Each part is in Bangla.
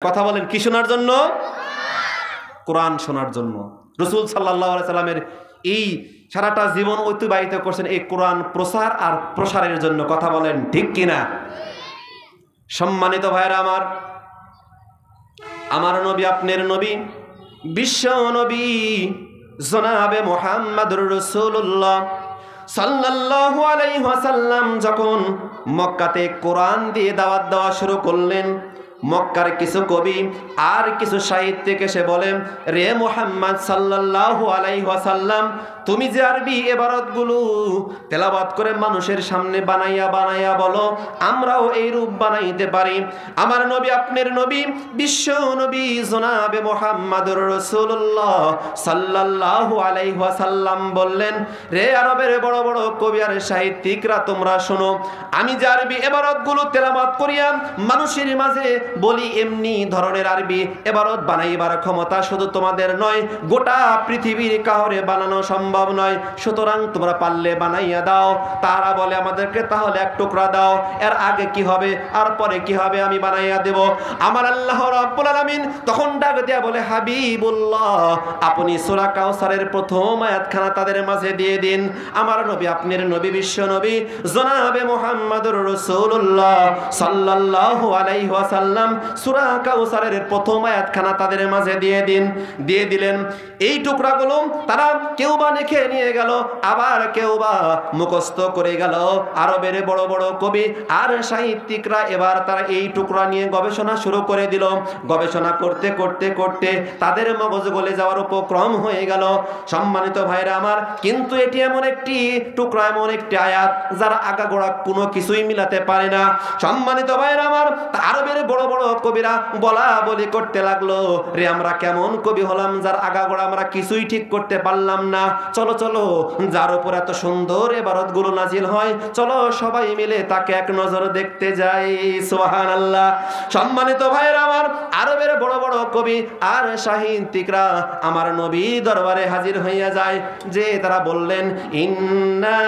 কথা বলেন কি শোনার জন্য? কোরআন শোনার জন্য। রাসূল সাল্লাল্লাহু আলাইহি সাল্লামের এই সারাটা জীবন অতিবাহিত করছেন এই কোরআন প্রচার আর প্রসারের জন্য। কথা বলেন ঠিক কিনা? সম্মানিত ভাইরা আমার নবী, আপনার নবী, বিশ্ব নবী জনাবে মুহাম্মদুর রাসূলুল্লাহ সাল্লাল্লাহু আলাইহি ওয়াসাল্লাম যখন মক্কাতে কোরআন দিয়ে দাওয়াত দেওয়া শুরু করলেন, মক্কার কিছু কবি আর কিছু সাহিত্যিক এসে বলেন, রে মুহাম্মদ সাল্লাল্লাহু আলাইহি ওয়াসাল্লাম, তুমি যে আরবি ইবারতগুলো তেলাওয়াত করে মানুষের সামনে বানাইয়া বলো, আমরাও এই রূপ বানাইতে পারি। আমার নবী, আপনার নবী, বিশ্ব নবী জনাবে মুহাম্মদুর রাসূলুল্লাহ সাল্লাল্লাহু আলাইহি ওয়াসাল্লাম বললেন, রে আরবের বড় বড় কবি আর সাহিত্যিকরা, তোমরা শোনো, আমি যে আরবি ইবারতগুলো তেলাওয়াত করিয়া মানুষের মাঝে বলি, এমনি ধরনের আরবি ইবারত বানাইবার ক্ষমতা শুধু তোমাদের নয়, গোটা পৃথিবীর কাউরে বানানো সম্ভব নয়। সুতরাং তোমরা পারলে বানাইয়া দাও। তারা বলে, আমাদেরকে তাহলে এক টুকরা দাও, এর আগে কি হবে আর পরে কি হবে আমি বানাইয়া দেব। আমার আল্লাহ রাব্বুল আলামিন তখন ডাক দিয়া বলে, হাবিবুল্লাহ, আপনি সূরা কাউসারের প্রথম আয়াতখানা তাদের মাঝে দিয়ে দিন। আমার নবী, আপনার নবী, বিশ্ব নবী জনাবে মুহাম্মদুর রাসূলুল্লাহ সাল্লাল্লাহু আলাইহি ওয়াসাল্লাম সূরা কাউসারের প্রথম আয়াতখানা তাদের মাঝে দিয়ে দিলেন। এই টুকরাগুলো তারা কেউ বা লিখে নিয়ে গেল, আবার কেউ বা মুখস্থ করে গেল। আরবের বড় বড় কবি আর সাহিত্যিকরা এবার তারা এই টুকরা নিয়ে গবেষণা শুরু করে দিল। গবেষণা করতে করতে করতে তাদের মগজ গলে যাওয়ার উপক্রম হয়ে গেল। সম্মানিত ভাইরা আমার, কিন্তু এটি এমন একটি টুকরা, এমন একটি আয়াত যারা আগাগোড়া কোনো কিছুই মিলাতে পারে না। সম্মানিত ভাইরা আমার, আরবের বড় বড় কবিরা বলা বলি করতে লাগলো, রে আমরা কেমন কবি হলাম যার আগাগোড়া আমরা কিছুই ঠিক করতে পারলাম না। চলো চলো, যার উপর এত সুন্দর ইবারত গুলো নাজিল হয়, চলো সবাই মিলে তাকে এক নজর দেখতে যাই। সুবহানাল্লাহ। সম্মানিত ভাইরা আমার, আরবের বড় বড় কবি আর সাহিত্যিকরা আমার নবী দরবারে হাজির হইয়া যায়, যে তারা বললেন, ইন্না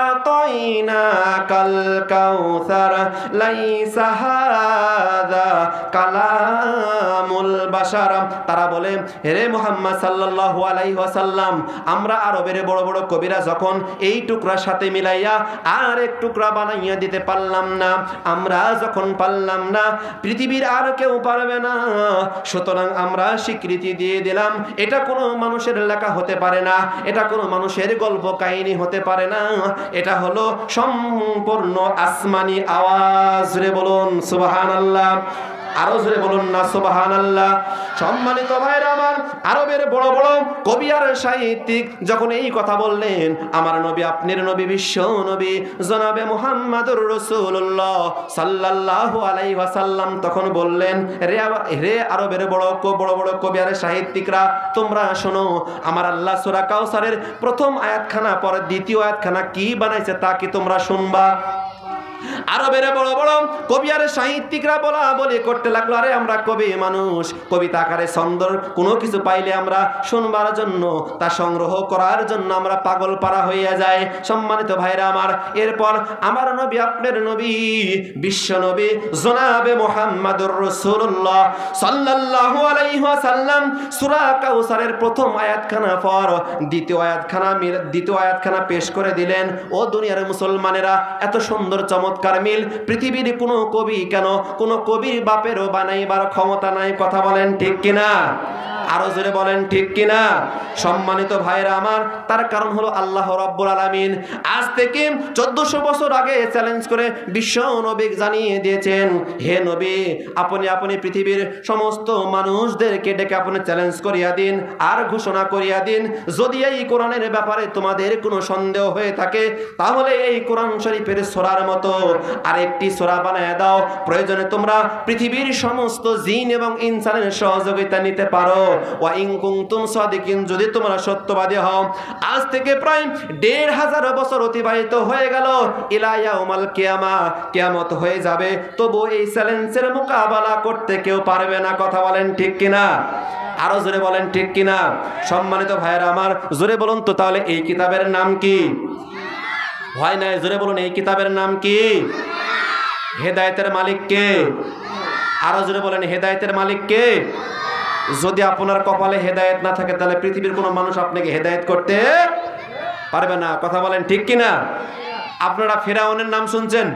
আ'তাইনাকাল কাউসার লাইসা হাযা কালামুল বাশার। তারা বলে, হে মুহাম্মদ সাল্লাল্লাহু আলাইহি ওয়াসাল্লাম, আমরা আরবের বড় বড় কবিরা যখন এই টুকরার সাথে মিলাইয়া আর এক টুকরা বানাইয়া দিতে পারলাম না, আমরা যখন পারলাম না, পৃথিবীর আর কেউ পারবে না। সুতরাং আমরা স্বীকৃতি দিয়ে দিলাম, এটা কোনো মানুষের লেখা হতে পারে না, এটা কোনো মানুষের গল্প কাহিনী হতে পারে না, এটা হলো সম্পূর্ণ আসমানি আওয়াজ। রে বলুন সুবহানাল্লাহ। আরো জোরে বলুন না সুবহানাল্লাহ। সম্মানিত ভাইরা আমার, আরবের বড় বড় কবি আর সাহিত্যিক যখন এই কথা বললেন, আমার নবী, আপনার নবী, বিশ্ব নবী জনাবে মুহাম্মদুর রাসূলুল্লাহ সাল্লাল্লাহু আলাইহি ওয়াসাল্লাম তখন বললেন, রে আরবের বড় বড় কবি আর সাহিত্যিকরা, তোমরা শোনো, আমার আল্লাহ সূরা কাউসারের প্রথম আয়াতখানা পরে দ্বিতীয় আয়াতখানা কি বানাইছে তা কি তোমরা শুনবা? আরবের বড় বড় কবি আর সাহিত্যিকরা বলা বলি করতে লাগলো, আরে আমরা কবি মানুষ, কবিতা আকারে ছন্দর কোনো কিছু পাইলে আমরা শুনবার জন্য, তা সংগ্রহ করার জন্য আমরা পাগল পারা হইয়া যায়। সম্মানিত ভাইরা আমার, এরপর আমার নবী, আপনার নবী, বিশ্ব নবী জনাবে মুহাম্মদুর রাসূলুল্লাহ সাল্লাল্লাহু আলাইহি ওয়াসাল্লাম সূরা কাউসারের প্রথম আয়াতখানা পর দ্বিতীয় আয়াতখানা পেশ করে দিলেন। ও দুনিয়ার মুসলমানেরা, এত সুন্দর চমৎকার মিল পৃথিবীর কোনো কবি, কেন কোনো কবির বাপেরও বানাইবার ক্ষমতা নাই। কথা বলেন ঠিক কিনা? আরো জোরে বলেন ঠিক কিনা? সম্মানিত ভাইরা আমার, তার কারণ হলো আল্লাহ রাব্বুল আলামিন আজ থেকে 1400 বছর আগে চ্যালেঞ্জ করে বিশ্ব নবী জানিয়ে দিয়েছেন, হে নবী, আপনি পৃথিবীর সমস্ত মানুষদেরকে ডেকে আপনি চ্যালেঞ্জ করিয়া দিন আর ঘোষণা করিয়া দিন, যদি এই কোরআনের ব্যাপারে তোমাদের কোনো সন্দেহ হয়ে থাকে, তাহলে এই কোরআন শরীফের সূরার মতো আরেকটি সূরা বানায় দাও। প্রয়োজনে তোমরা পৃথিবীর সমস্ত জিন এবং ইনসানের সহযোগিতা নিতে পারো। ওয়া ইন কুনতুম সাদিকিন, যদি তোমরা সত্যবাদী হও। আজ থেকে প্রায় 1500 বছর অতিবাহিত হয়ে গেল, ইলা ইয়াউমাল কিয়ামা, কিয়ামত হয়ে যাবে, তবু এই চ্যালেঞ্জের মোকাবেলা করতে কেউ পারবে না। কথা বলেন ঠিক কিনা? আরো জোরে বলেন ঠিক কিনা? সম্মানিত ভাইরা আমার, জোরে বলুন তো, তাহলে এই কিতাবের নাম কি? হয় না, জোরে বলুন, এই কিতাবের নাম কি? হেদায়েতের মালিক কে? আরো জোরে বলেন, হেদায়েতের মালিক কে? যদি আপনার কপালে হেদায়েত না থাকে তাহলে পৃথিবীর কোনো মানুষ আপনাকে হেদায়েত করতে পারবে না। কথা বলেন ঠিক কিনা? আপনারা ফেরাউনের নাম শুনছেন?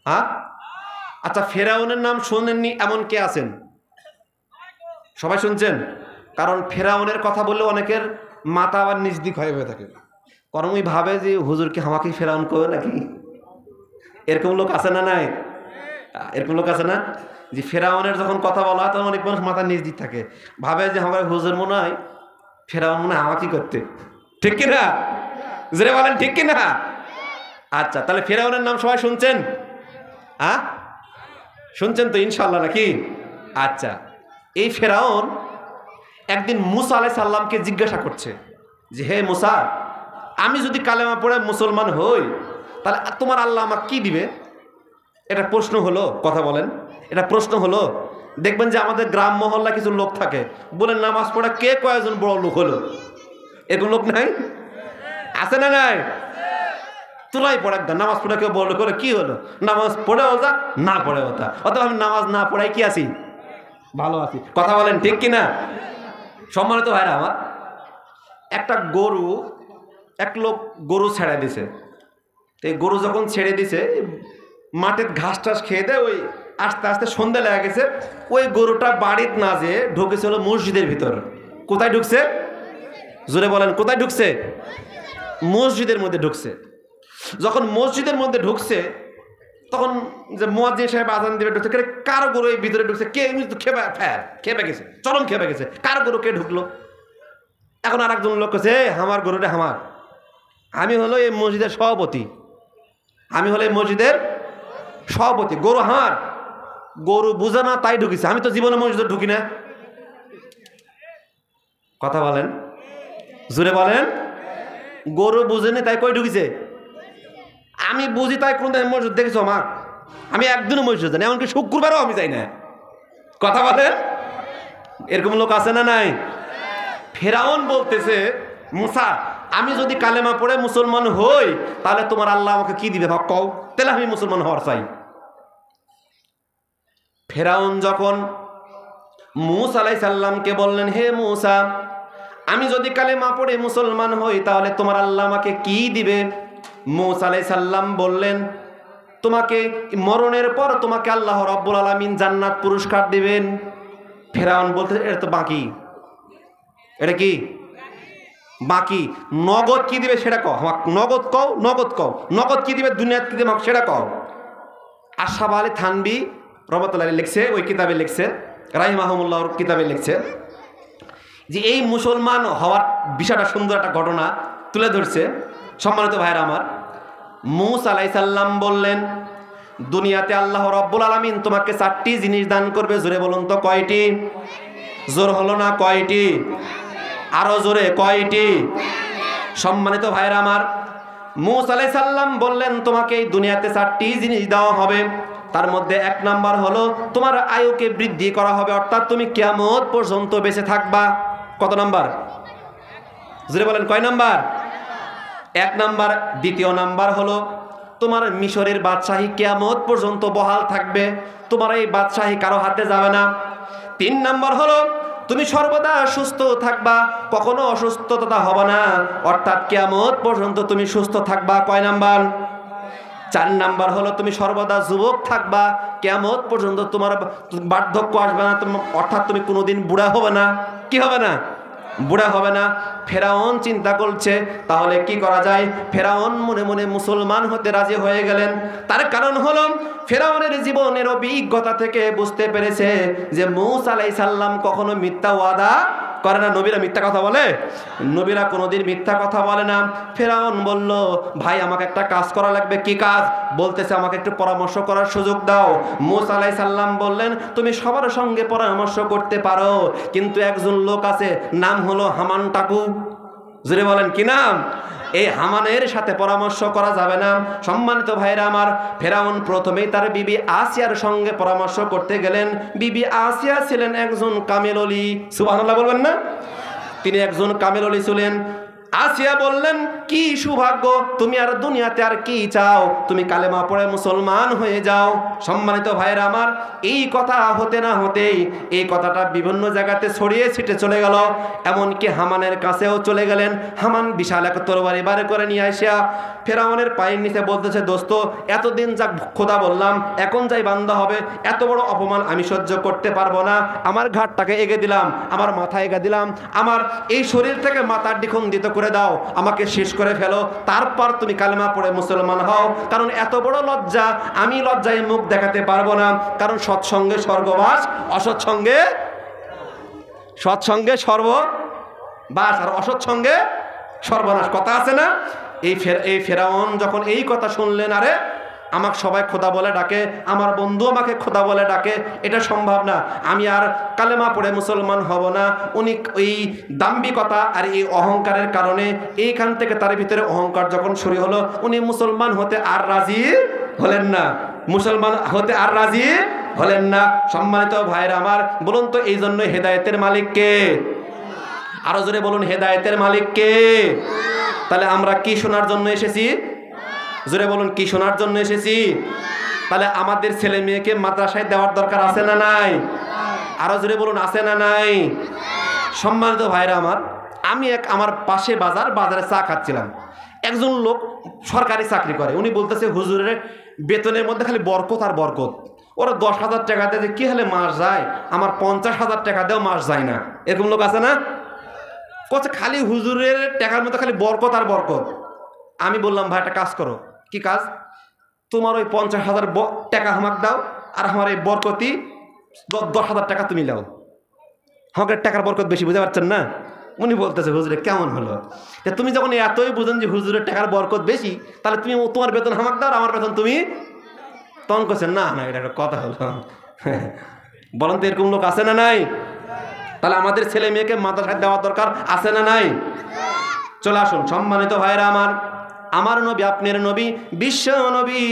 হ্যাঁ, আচ্ছা, ফেরাউনের নাম শোনেননি এমন কে আছেন? সবাই শুনছেন? কারণ ফেরাউনের কথা বললে অনেকের মাথা আবার নিজ দিক হয়ে থাকে, কারণ ওই ভাবে যে হুজুর কি আমাকে ফেরাউন করবে নাকি। এরকম লোক আছে না? নাই এরকম লোক আছে না? যে ফেরাউনের যখন কথা বলা হয় তখন অনেক মানুষ মাথা নিজ দিক থাকে, ভাবে যে আমার হুজুর মনে হয় ফেরাউন মনে হয় আমাকে করতে। ঠিক কিনা? জোরে বলেন ঠিক কিনা? আচ্ছা, তাহলে ফেরাউনের নাম সবাই শুনছেন? হ্যাঁ, শুনছেন তো ইনশাল্লাহ নাকি? আচ্ছা, এই ফেরাউন একদিন মুসা আলাইহিস সালামকে জিজ্ঞাসা করছে যে, হে মুসা, আমি যদি কালেমা পড়ে মুসলমান হই তাহলে তোমার আল্লাহ আমাকে কি দিবে? এটা প্রশ্ন হলো। কথা বলেন, এটা প্রশ্ন হলো। দেখবেন যে আমাদের গ্রাম মহল্লা কিছু লোক থাকে, বলেন নামাজ পড়ে কে কয়েকজন বড় লোক হলো? এরকম লোক নাই? আছে না নাই? তোরাই পড়ে একদম নামাজ পড়ে কেউ বড় লোক হলো, কি হলো? নামাজ পড়েও যা, না পড়েও তা, অথবা আমি নামাজ না পড়াই কি আছি? ভালো আছি। কথা বলেন ঠিক কিনা? সম্মানিত ভাইরা আমার, একটা গরু, এক লোক গরু ছেড়ে দিছে। এই গরু যখন ছেড়ে দিছে, মাঠের ঘাস টাস খেয়ে দেয়, ওই আস্তে আস্তে সন্ধ্যা লেগে গেছে। ওই গরুটা বাড়িতে না যেয়ে ঢুকেছিল মসজিদের ভিতর। কোথায় ঢুকছে? জোরে বলেন, কোথায় ঢুকছে? মসজিদের মধ্যে ঢুকছে। যখন মসজিদের মধ্যে ঢুকছে তখন যে মুয়াজ্জিন সাহেব আজান দিবে, ঢুকছে, কার গরু এই ভিতরে ঢুকছে? কে? খেপে গেছে, চরম খেপে গেছে। কার গরু কে ঢুকলো? এখন আর একজন লোক কাছে, আমার গরুটা আমার, আমি হলো এই মসজিদের সভাপতি, আমি হলো এই মসজিদের সভাপতি, গরু আমার। গরু বুঝে না তাই ঢুকিছে, আমি তো জীবনে মসজিদে ঢুকি না। কথা বলেন, জোরে বলেন। গরু বুঝেনি তাই কই ঢুকিছে? আমি বুঝি তাই কোন মসজিদ দেখেছো আমার? আমি একদিনও মসজিদ জানি, এমনকি শুক্রবারও আমি যাই না। কথা বলেন, এরকম লোক আছে না নাই? ফেরাউন বলতেছে, মুসা, আমি যদি কালেমা পড়ে মুসলমান হই তাহলে তোমার আল্লাহ আমাকে কি দিবে ভাব কও, তাহলে আমি মুসলমান হওয়ার চাই। ফেরাউন যখন মুসা আলাইহিস সালামকে বললেন, হে মুসা, আমি যদি কালেমা পড়ে মুসলমান হই তাহলে তোমার আল্লাহ আমাকে কি দিবে? মুসা আলাইহিস সালাম বললেন, তোমাকে মরণের পর তোমাকে আল্লাহ রাব্বুল আলামিন জান্নাত পুরস্কার দিবেন। ফেরাউন বলতে, এটা তো বাকি, এটা কি বাকি? নগদ কি দিবে সেটা কও, নগদ কও, নগদ কও, নগদ কি দিবে, দুনিয়াত কি দিবে সেটা কও। আশরাফ আলী থানভী রহমাতুল্লাহ লিখছে, ওই কিতাবে লিখছে, রাহিমাহুমুল্লাহর কিতাবে লিখছে যে এই মুসলমান হওয়ার বিষয়টা সুন্দর একটা ঘটনা তুলে ধরছে। সম্মানিত ভাইরা আমার, মুসা আলাইহিস সালাম বললেন, দুনিয়াতে আল্লাহ রাব্বুল আলামিন তোমাকে 4টি জিনিস দান করবে। জোরে বলুন তো কয়টি? জোর হলো না, কয়টি? আরো জোরে, কয়টি? সম্মানিত ভাইরা আমার, মুসা আলাইহিস সালাম বললেন, তোমাকে এই দুনিয়াতে 4টি জিনিস দেওয়া হবে। তার মধ্যে 1 নাম্বার হলো তোমার আয়ুকে বৃদ্ধি করা হবে, অর্থাৎ তুমি কিয়ামত পর্যন্ত বেঁচে থাকবা। কত নাম্বার? জোরে বলেন, কয় নাম্বার? 1 নাম্বার। দ্বিতীয় নাম্বার হলো তোমার মিশরের বাদশাহী কিয়ামত পর্যন্ত বহাল থাকবে, তোমার এই বাদশাহী কারো হাতে যাবে না। 3 নাম্বার হলো তুমি সর্বদা সুস্থ থাকবা, কখনো অসুস্থতা হবে না, অর্থাৎ কিয়ামত পর্যন্ত তুমি সুস্থ থাকবা। কয় নাম্বার? 4 নাম্বার হলো তুমি সর্বদা যুবক থাকবা, কিয়ামত পর্যন্ত তোমার বার্ধক্য আসবে না, অর্থাৎ তুমি কোনোদিন বুড়া হবে না। কি হবে না? বুড়া হবে না। ফেরাউন চিন্তা করছে তাহলে কি করা যায়। ফেরাউন মনে মনে মুসলমান হতে রাজি হয়ে গেলেন। তার কারণ হলো ফেরাউনের জীবনের অভিজ্ঞতা থেকে বুঝতে পেরেছে যে মুসা আলাইহিস সালাম কখনো মিথ্যা ওয়াদা করে না। নবীরা মিথ্যা কথা বলে? নবীরা কোনোদিন মিথ্যা কথা বলে না। ফেরাউন বলল, ভাই আমাকে একটা কাজ করা লাগবে। কি কাজ? বলতেছে আমাকে একটু পরামর্শ করার সুযোগ দাও। মুসা আলাইহিস সালাম বললেন, তুমি সবার সঙ্গে পরামর্শ করতে পারো, কিন্তু একজন লোক আছে, নাম হলো হামান টাকু। জোরে বলেন, কি নাম? এই হামানের সাথে পরামর্শ করা যাবে না। সম্মানিত ভাইরা আমার, ফেরাউন প্রথমেই তার বিবি আসিয়ার সঙ্গে পরামর্শ করতে গেলেন। বিবি আসিয়া ছিলেন একজন কামেল ওলি। সুবহানাল্লাহ বলবেন না? তিনি একজন কামেল ওলি ছিলেন। আসিয়া বললেন, কি সৌভাগ্য, তুমি আর দুনিয়াতে আর কি চাও, তুমি কালেমা পড়ে মুসলমান হয়ে যাও। সম্মানিত ভাইয়েরা আমার, এই কথা হতে না হতেই এই কথাটা বিভিন্ন জায়গাতে ছড়িয়ে ছিটে চলে গেল, এমনকি হামানের কাছেও চলে গেলেন। হামান বিশাল এক তরবারি বার করে নিয়ে আসিয়া ফেরাউনের পায়ের নিচে বলতেছে, দোস্ত, এতদিন যা খোদা বললাম, এখন যাই বান্দা হবে, এত বড় অপমান আমি সহ্য করতে পারবো না। আমার ঘাটটাকে এগে দিলাম, আমার মাথা এগে দিলাম, আমার এই শরীর থেকে মাথার দ্বিখণ্ডিত করে দাও, আমাকে শেষ করে ফেলো, তারপর তুমি কালেমা পড়ে মুসলমান হও। কারণ এত বড় লজ্জা, আমি লজ্জায় মুখ দেখাতে পারবো না। কারণ সৎসঙ্গে স্বর্গবাস, অসৎসঙ্গে সর্ববাস, আর অসৎসঙ্গে সর্বনাশ, কথা আছে না? এই ফেরাউন যখন এই কথা শুনলেন, আরে আমাকে সবাই খোদা বলে ডাকে, আমার বন্ধু আমাকে খোদা বলে ডাকে, এটা সম্ভব না, আমি আর কালেমা পড়ে মুসলমান হব না। উনি এই দাম্ভিকতা আর এই অহংকারের কারণে এইখান থেকে তার ভিতরে অহংকার যখন শুরু হলো, উনি মুসলমান হতে আর রাজি হলেন না, মুসলমান হতে আর রাজি হলেন না। সম্মানিত ভাইরা আমার, বলুন তো এই জন্য হেদায়েতের মালিক কে? আরো জোরে বলুন, হেদায়েতের মালিক কে? তাহলে আমরা কি শোনার জন্য এসেছি? জোরে বলুন, কি শোনার জন্য এসেছি? তাহলে আমাদের ছেলে মেয়েকে মাদ্রাসায় দেওয়ার দরকার আছে না নাই? আরো জোরে বলুন, আছে না নাই? সম্মানিত ভাইরা আমার, আমি আমার পাশে বাজারে চা খাচ্ছিলাম, একজন লোক সরকারি চাকরি করে, উনি বলতেছে, হুজুরের বেতনের মধ্যে খালি বরকত আর বরকত, ওরা 10,000 টাকা দেয়, কি হলে মাস যায়, আমার 50,000 টাকা দেও মাস যায় না। এরকম লোক আছে না? কচ্ছে খালি হুজুরের টাকার মধ্যে খালি বরকত আর বরকত। আমি বললাম, ভাই একটা কাজ করো। কি কাজ? তোমার ওই 50,000 টাকা আমাকে দাও, আর আমার এই বরকতি 10,000 টাকা তুমি দাও। আমাকে টাকার বরকত বেশি, বুঝতে পারছেন না? উনি বলতেছে, হুজুরে কেমন হলো, তুমি যখন এতই বুঝেন যে হুজুরের টাকার বরকত বেশি, তাহলে তুমি তোমার বেতন আমাকে দাও, আমার বেতন তুমি। তখন করছেন, না না, এটা একটা কথা হলো। বলেন তো, এরকম লোক আছে না নাই? তাহলে আমাদের ছেলে মেয়েকে মাদ্রাসায় দেওয়া দরকার আছে না নাই? চলে আসুন সম্মানিত ভাইরা আমার নবী, আপনার নবী, বিশ্ব নবী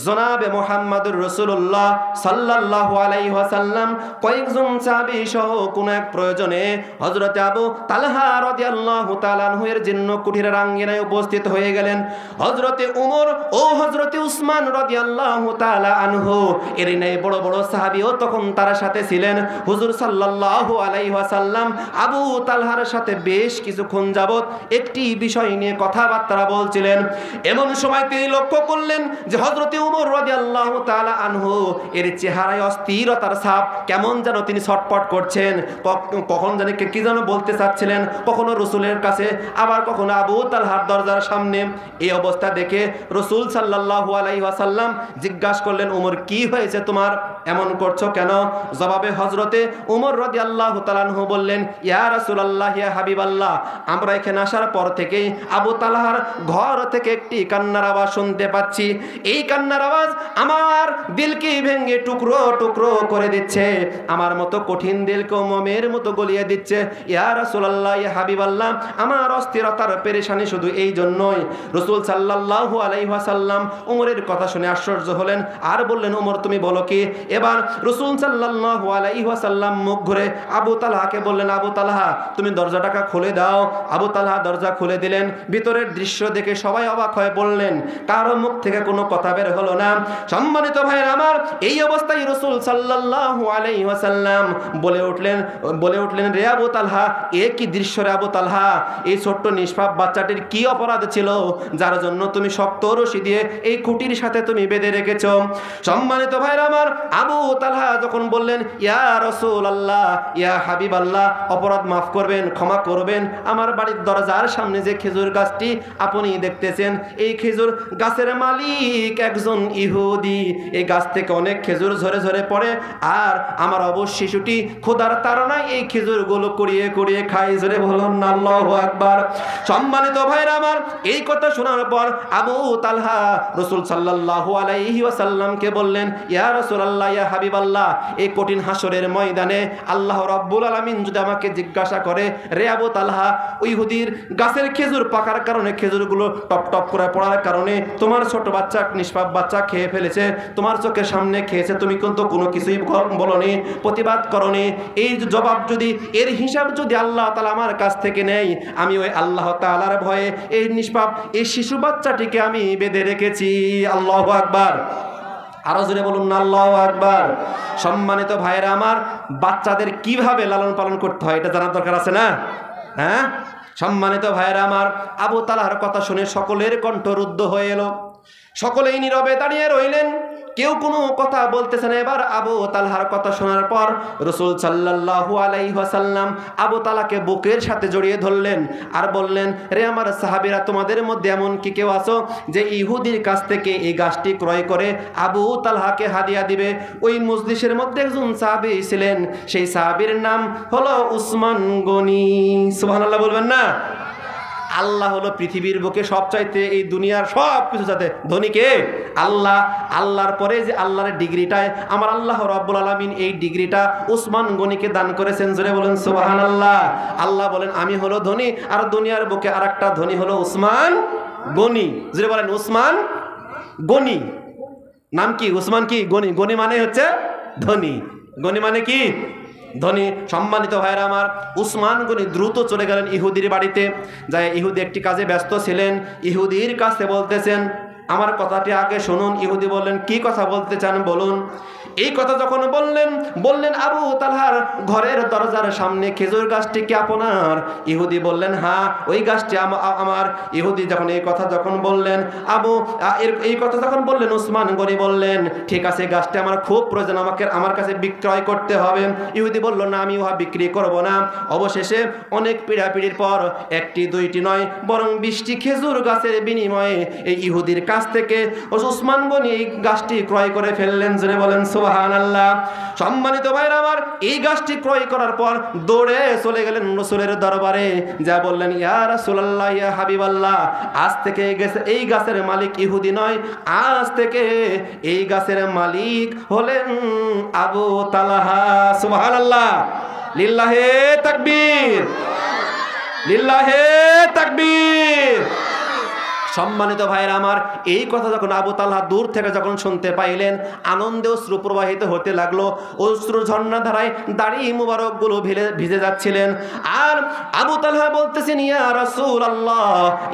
জনাবে মুহাম্মদুর রাসূলুল্লাহ সাল্লাল্লাহু আলাইহি ওয়াসাল্লাম কয়েকজন সাহাবী সহ কোন এক প্রয়োজনে হযরত আবু তালহা রাদিয়াল্লাহু তাআলা আনহু এর জিন্ন কুঠিরের আঙ্গিনায় উপস্থিত হয়ে গেলেন। হযরতে ওমর ও হযরতে উসমান রাদিয়াল্লাহু তাআলা আনহু এর নেই বড় বড় সাহাবীও তখন তার সাথে ছিলেন। হুজুর সাল্লাল্লাহু আলাইহি ওয়াসাল্লাম আবু তালহার সাথে বেশ কিছুক্ষণ যাবত একটি বিষয় নিয়ে কথাবার্তা বলছিলেন। এমন সময় তিনি লক্ষ্য করলেন যে হযরতে ওমর রাদিয়াল্লাহু তাআলা আনহু এর চেহারায় অস্থিরতার ছাপ, কেমন যেন তিনি ছটফট করছেন, কখন জানি কি যেন বলতে চাচ্ছিলেন, কখনো রাসূলের কাছে, আবার কখনো আবু তালহার দরজার সামনে। এই অবস্থা দেখে রাসূল সাল্লাল্লাহু আলাইহি ওয়াসাল্লাম জিজ্ঞাসা করলেন, ওমর কি হয়েছে তোমার, এমন করছো কেন? জবাবে হযরতে ওমর রাদিয়াল্লাহু তাআলা আনহু বললেন, ইয়া রাসূলুল্লাহ, ইয়া হাবিবাল্লাহ, আমরা এখানে আসার পর থেকেই আবু তালহার ঘর থেকে একটি কান্নার আওয়াজ শুনতে পাচ্ছি। এই কান্নার আওয়াজ আমার দিলকে ভেঙে টুকরো টুকরো করে দিচ্ছে, আমার মতো কঠিন দিলকে মোমের মতো গলিয়ে দিচ্ছে। ইয়া রাসূলুল্লাহ, ইয়া হাবিবাল্লাহ, আমার অস্থিরতার পেরেশানি শুধু এই জন্যই। রাসূল সাল্লাল্লাহু আলাইহি ওয়াসাল্লাম ওমরের কথা শুনে আশ্চর্য হলেন আর বললেন, ওমর তুমি বলো কি? এবার রাসূল সাল্লাল্লাহু আলাইহি ওয়াসাল্লাম মুখ ঘুরে আবু তালহাকে বললেন, আবু তালহা তুমি দরজাটাকে খুলে দাও। আবু তালহা দরজা খুলে দিলেন। ভিতরের দৃশ্য দেখে সবাই অবাক হয়ে বললেন, কারো মুখ থেকে কোনো কথা বের হলো না। সম্মানিত ভাইরা আমার, এই অবস্থায় রাসূল সাল্লাল্লাহু আলাইহি ওয়াসাল্লাম বলে উঠলেন, রে আবু তালহা, এ কি দৃশ্য রে আবু তালহা? এই ছোট্ট নিষ্পাপ বাচ্চাটির কি অপরাধ ছিল যার জন্য তুমি শক্ত রশি দিয়ে এই খুঁটির সাথে তুমি বেঁধে রেখেছো? সম্মানিত ভাইরা আমার, আবু তালহা যখন বললেন, ইয়া রাসূলুল্লাহ, ইয়া হাবিবাল্লাহ, অপরাধ মাফ করবেন, ক্ষমা করবেন, আমার বাড়ির দরজার সামনে যে খেজুর গাছটি আপনি দেখতেছেন, এই খেজুর গাছের মালিক একজন ইহুদি। এই গাছ থেকে অনেক খেজুর ঝরে ঝরে পড়ে, আর আমার অবশ্য শিশুটি খোদার তাড়নায় এই খেজুরগুলো কুড়িয়ে কুড়িয়ে খায়। জোরে বলুন আল্লাহু আকবার। সম্মানিত ভাইরা আমার, এই কথা শোনার পর আবু তালহা রাসূল সাল্লাল্লাহু আলাইহি ওয়াসাল্লামকে বললেন, ইয়া রাসূলুল্লাহ, ইয়া হাবিবাল্লাহ, এই কঠিন হাসরের ময়দানে আল্লাহ রাব্বুল আলামিন যদি আমাকে জিজ্ঞাসা করে, রে আবু তালহা, ওই ইহুদির গাছের খেজুর পাকার কারণে খেজুরগুলো টপ টপ করে পড়ার কারণে তোমার ছোট বাচ্চা নিষ্পাপ বাচ্চা খেয়ে ফেলেছে, তোমার চোখের সামনে খেয়েছে, তুমি কিন্তু কোনো কিছুই বলনি, প্রতিবাদ করনি। এই জবাব যদি, এর হিসাব যদি আল্লাহ তাআলা আমার কাছ থেকে নেই, আমি ওই আল্লাহ তাআলার ভয়ে এই নিষ্পাপ এই শিশু বাচ্চাটিকে আমি বেঁধে রেখেছি। আল্লাহু আকবার। আরো জোরে বলুন না আল্লাহু আকবার। সম্মানিত ভাইয়েরা আমার, বাচ্চাদের কিভাবে লালন পালন করতে হয় এটা জানার দরকার আছে না? হ্যাঁ, সম্মানিত ভাইয়েরা আমার, আবু তালহার কথা শুনে সকলের কণ্ঠ রুদ্ধ হয়ে এলো, সকলেই নীরবে দাঁড়িয়ে রইলেন, কেউ কোনো কথা বলতেছে না। এবার আবু তালহার কথা শোনার পর রাসূল সাল্লাল্লাহু আলাইহি ওয়াসাল্লাম আবু তালহাকে বুকের সাথে জড়িয়ে ধরলেন আর বললেন, রে আমার সাহাবীরা, তোমাদের মধ্যে এমন কি কেউ আছো যে ইহুদির কাছ থেকে এই গাছটি ক্রয় করে আবু তালহাকে হাদিয়া দিবে? ওই মজলিসের মধ্যে একজন সাহাবী ছিলেন, সেই সাহাবীর নাম হলো উসমান গনি। সুবহানাল্লাহ বলবেন না? আল্লাহ হলো পৃথিবীর বুকে সবচাইতে, এই দুনিয়ার সব কিছু যাতে ধনী কে? আল্লাহ। আল্লাহর পরে যে আল্লাহর ডিগ্রিটায় আমার আল্লাহ রাব্বুল আলামিন এই ডিগ্রিটা উসমান গনিকে দান করেছেন। জোরে বলেন সুবহানাল্লাহ। আল্লাহ বলেন আমি হলো ধনী, আর দুনিয়ার বুকে আরেকটা ধনী হলো উসমান গনি। জোরে বলেন উসমান গনি। নাম কি? উসমান কি? গনি। গনি মানে হচ্ছে ধনী, গনি মানে কি? ধনী। সম্মানিত ভাইরা আমার, উসমান গনি দ্রুত চলে গেলেন ইহুদির বাড়িতে। যায় ইহুদি একটি কাজে ব্যস্ত ছিলেন, ইহুদির কাছে বলতেছেন, আমার কথাটি আগে শুনুন। ইহুদি বললেন, কি কথা বলতে চান বলুন। এই কথা যখন বললেন আবু তালহার ঘরের দরজার সামনে খেজুর গাছটি কি আপনার? ইহুদি বললেন, হ্যাঁ, ওই গাছটি আমার। ইহুদি যখন এই কথা বললেন, এই কথা যখন বললেন, উসমান গনি বললেন, ঠিক আছে, গাছটি আমার খুব প্রয়োজন, আমার কাছে বিক্রয় করতে হবে। ইহুদি বলল, না, আমি উহা বিক্রি করব না। অবশেষে অনেক পীড়াপিড়ির পর একটি দুইটি নয়, বরং 20টি খেজুর গাছের বিনিময়ে এই ইহুদির কাছ থেকে উসমান গনি এই গাছটি ক্রয় করে ফেললেন। জোরে বলেন সুবহানাল্লাহ। সম্মানিত ভাইরা আমার, এই গাছটি ক্রয় করার পর দৌড়ে চলে গেলেন রাসূলের দরবারে, যা বললেন, ইয়া রাসূলুল্লাহ, ইয়া হাবিবাল্লাহ, আজ থেকে এই গাছের মালিক ইহুদি নয়, আজ থেকে এই গাছের মালিক হলেন আবু তালহা। সুবহানাল্লাহ। লিল্লাহে তাকবীর, লিল্লাহে তাকবীর। সম্মানিত ভাইরা আমার, এই কথা যখন আবু তালহা দূর থেকে যখন শুনতে পাইলেন, আনন্দে অশ্রু প্রবাহিত হতে লাগলো। অশ্রু ঝর্ণা ধারায় দাড়ি মুবারকগুলো ভিজে যাচ্ছিলেন। আর আবু তালহা বলতেছেন, ইয়া রাসূলুল্লাহ,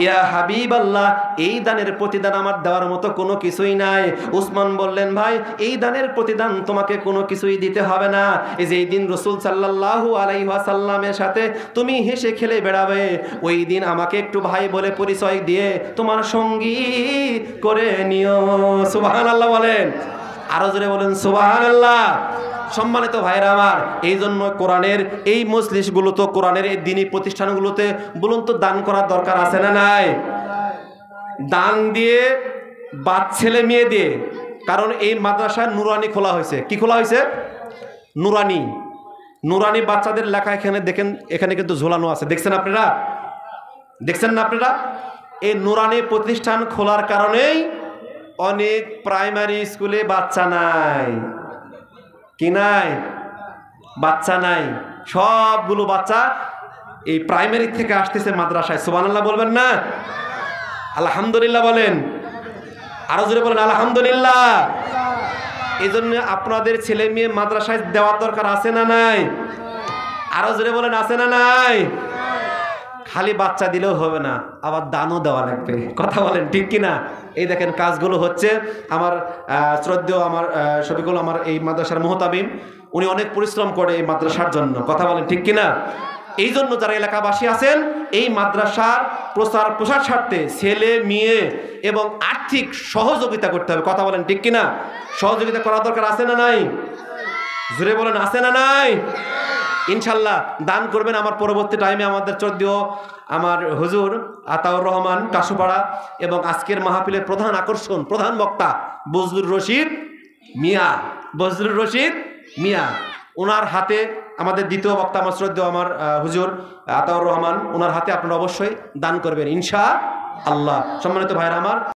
ইয়া হাবিবাল্লাহ, এই দানের প্রতিদান আমার দেওয়ার মতো কোনো কিছুই নাই। উসমান বললেন, ভাই, এই দানের প্রতিদান তোমাকে কোনো কিছুই দিতে হবে না। এই যে এই দিন রাসূল সাল্লাল্লাহু আলাইহি ওয়াসাল্লামের সাথে তুমি হেসে খেলে বেড়াবে, ওই দিন আমাকে একটু ভাই বলে পরিচয় দিয়ে তোমার সঙ্গী করে নিও। সুবহানাল্লাহ বলেন। আরো জোরে বলেন সুবহানাল্লাহ। সম্মানিত ভাইরা আমার, এই জন্য কোরআনের এই মজলিসগুলোতে, কোরআনের এই দ্বীনি প্রতিষ্ঠানগুলোতে বলুন তো, দান করার দরকার আছে না নাই? দান দিয়ে, বাদ ছেলে মেয়ে দিয়ে। কারণ এই মাদ্রাসায় নুরানি খোলা হয়েছে। কি খোলা হয়েছে? নুরানি। নুরানি বাচ্চাদের লেখা এখানে দেখেন, এখানে কিন্তু ঝোলানো আছে, দেখছেন আপনারা? দেখছেন না আপনারা? এই নুরানি প্রতিষ্ঠান খোলার কারণেই অনেক প্রাইমারি স্কুলে বাচ্চা নাই। কি নাই? বাচ্চা নাই। সবগুলো বাচ্চা এই প্রাইমারি থেকে আসতেছে মাদ্রাসায়। সুবহানাল্লাহ বলবেন না? আলহামদুলিল্লাহ বলেন। আরো জোরে বলেন আলহামদুলিল্লাহ। এই জন্য আপনাদের ছেলে মেয়ে মাদ্রাসায় দেওয়ার দরকার আছে না নাই? আরো জোরে বলেন আছে না নাই? খালি বাচ্চা দিলেও হবে না, আবার দানও দেওয়া লাগবে। কথা বলেন ঠিক কিনা? এই দেখেন কাজগুলো হচ্ছে। আমার শ্রদ্ধেয় আমার শফিকুল, আমার এই মাদ্রাসার মুহতামিম, উনি অনেক পরিশ্রম করে এই মাদ্রাসার জন্য। কথা বলেন ঠিক কিনা? এই জন্য যারা এলাকাবাসী আছেন, এই মাদ্রাসার প্রসার স্বার্থে ছেলে মেয়ে এবং আর্থিক সহযোগিতা করতে হবে। কথা বলেন ঠিক কিনা? সহযোগিতা করা দরকার আছে না নাই? জোরে বলেন আছে না নাই? ইনশাল্লাহ দান করবেন। আমার পরবর্তী টাইমে আমাদের শ্রদ্ধেয় আমার হুজুর আতাউর রহমান কাশুপাড়া এবং আজকের মাহফিলের প্রধান আকর্ষণ, প্রধান বক্তা বজলুর রশিদ মিয়া, ওনার হাতে আমাদের দ্বিতীয় বক্তা আমার শ্রদ্ধেয় আমার হুজুর আতাউর রহমান, ওনার হাতে আপনারা অবশ্যই দান করবেন ইনশাআল্লাহ। সম্মানিত ভাইরা আমার,